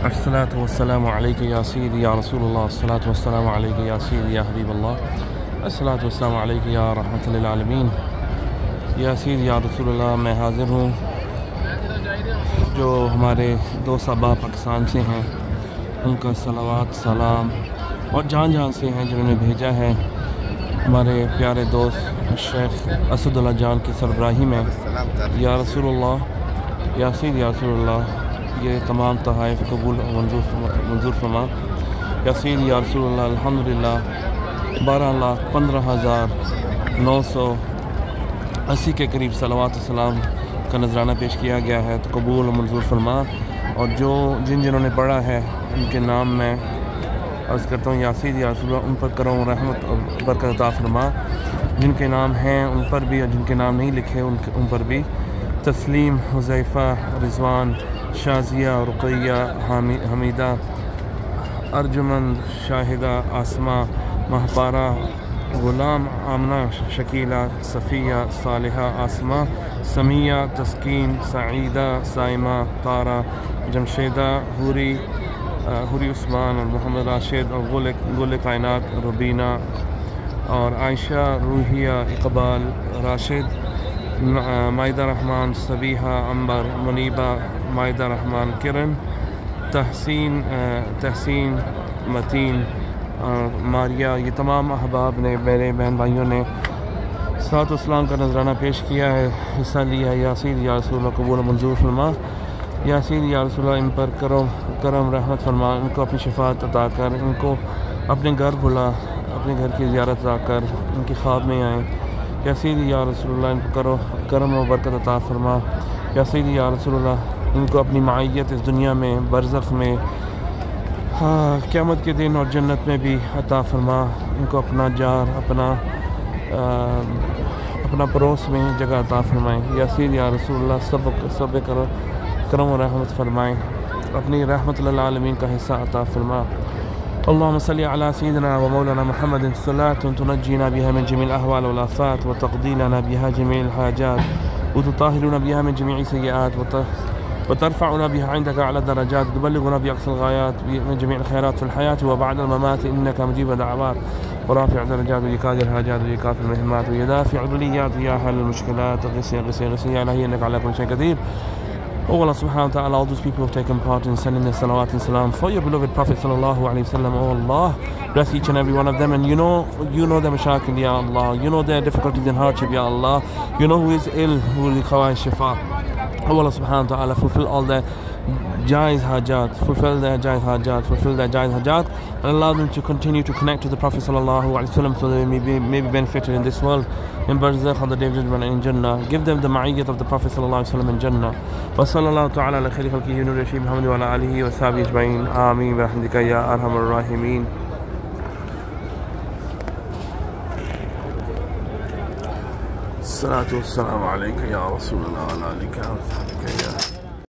الصلاة والسلام عليك يا سيدي يا رسول الله. الصلاة والسلام عليك يا سيدي يا حبیب اللہ. الصلاة والسلام عليك یا رحمت للعالمین. یا سیدی یا رسول اللہ، میں حاضر ہوں. جو ہمارے دوست احباب پاکستان سے ہیں ان کا صلوات سلام اور جہاں جہاں سے ہیں جنہوں نے بھیجا ہے. ہمارے پیارے دوست شیخ اسد اللہ جان کی سربراہی میں یا رسول اللہ، یا سیدی یا رسول اللہ، یہ تمام تحائف قبول منظور فرما. یا سیدی یا رسول اللہ، الحمدللہ 12,15,980 کے قریب صلوات السلام کا نذرانہ پیش کیا گیا ہے، تو قبول و منظور فرما. اور جنہوں نے پڑھا ہے ان کے نام میں عرض کرتا ہوں، یا سیدی یا رسول اللہ، ان پر کرم و رحمت اور برکت عطا فرما. جن کے نام ہیں ان پر بھی، اور جن کے نام نہیں لکھے ان پر بھی. تسلیم، حذیفہ، رضوان، شازیہ، رقیہ، حمیدہ، ارجمند، شاہدہ، آسمہ، مہپارہ، غلام، آمنہ، شکیلہ، صفیہ، صالحہ، آسمہ، سمیہ، تسکین، سعیدہ، سائمہ، تارہ، جمشیدہ، حوری عثمان اور محمد راشد اور گل کائنات ربینہ اور عائشہ، روحیہ، اقبال، راشد، مائدہ رحمان، صبیحہ، عنبر، منیبہ، مائدہ رحمان، کرن، تحسین، متین اور ماریہ. یہ تمام احباب نے، میرے بہن بھائیوں نے صلوات والسلام کا نذرانہ پیش کیا ہے، حصہ لیا. یا سیدی یا رسول اللہ، قبول و منظور فرما. یا سیدی یا رسول اللہ، ان پر کرم رحمت فرما. ان کو اپنی شفاعت عطا کر، ان کو اپنے گھر بلا، اپنے گھر کی زیارت عطا کر، ان کی خواب میں آئیں. یا سیدی یا رسول اللہ، ان کو کرم و برکت عطا فرما. یا سیدی یا رسول اللہ، ان کو اپنی معیت اس دنیا میں، برزخ میں، قیامت کے دن اور جنت میں بھی عطا فرما. ان کو اپنا جار، اپنا پڑوس میں جگہ عطا فرمائیں. یا سیدی یا رسول اللہ، سب کرم و رحمت فرمائیں. اپنی رحمت للعالمین کا حصہ عطا فرما. اللهم صل على سيدنا ومولانا محمد صلاة تنجينا بها من جميع الأهوال والآفات، وتقضي لنا بها جميع الحاجات، وتطهرنا بها من جميع السيئات، وترفعنا بها عندك على الدرجات، وتبلغنا بأقصى الغايات من جميع الخيرات في الحياة وبعد الممات، إنك مجيب الدعوات ورافع الدرجات ويقاضي الحاجات ويكافئ المهمات ويدافع البليات ويا حل المشكلات. غسي يا إلهي إنك على كل شيء قدير. Oh Allah subhanahu wa ta'ala, all those people who have taken part in sending their salawat and salam for your beloved Prophet sallallahu alayhi wa sallam, oh Allah, bless each and every one of them. And you know their mashakil, ya Allah. You know their difficulties and hardship, ya Allah. You know who is ill, who will require shifa. Oh Allah subhanahu wa ta'ala, fulfill all their jaiz hajat, fulfill their jaiz hajat, and allow them to continue to connect to the Prophet sallallahu alayhi wa sallam so they may be benefited in this world, in barzakh, on the day of judgment, and in Jannah. Give them the ma'iyyat of the Prophet sallallahu alayhi wa sallam in Jannah. Wa sallallahu ta'ala ala khayri khalqihi nur rashid Muhammad wa ala alihi wa sahbihi ajma'in. Ameen bi rahmatika ya arhamar rahimin. Salatu wassalamu alayka ya Rasulullah wa ala alika wa sahbika ya